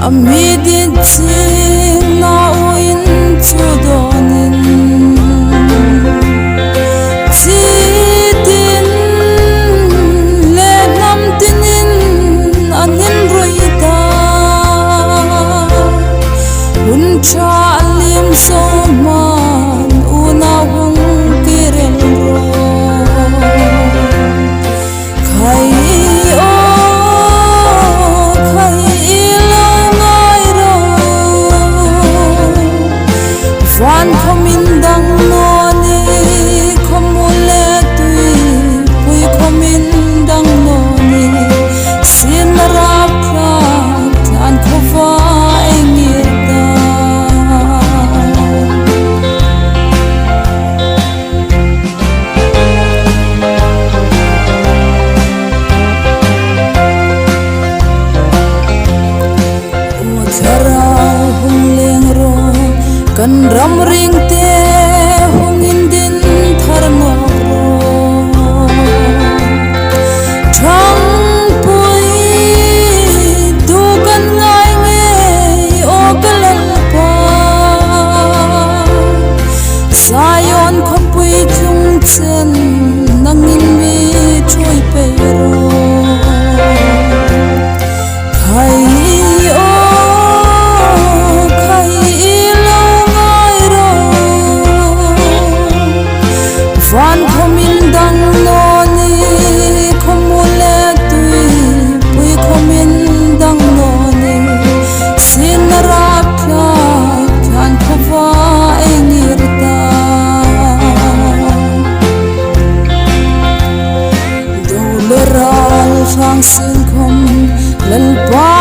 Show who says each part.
Speaker 1: Amidin na uin chudonin Tidin le nam tinin anin roita Uncha alim soman una hung kirel ro Khai Van komindang noni komule tui pui komindang noni sinarap tan kova engirta Utara huleng ro kan ram ring te hungin din tharno ro thang pui du kan ngai nge o kalal pa sayon khopui chung chen nangin mi choi pe ro Van komindang noni komule tui pui komindang noni sinarap kan kova engirta Doleral sang sin kom lalpa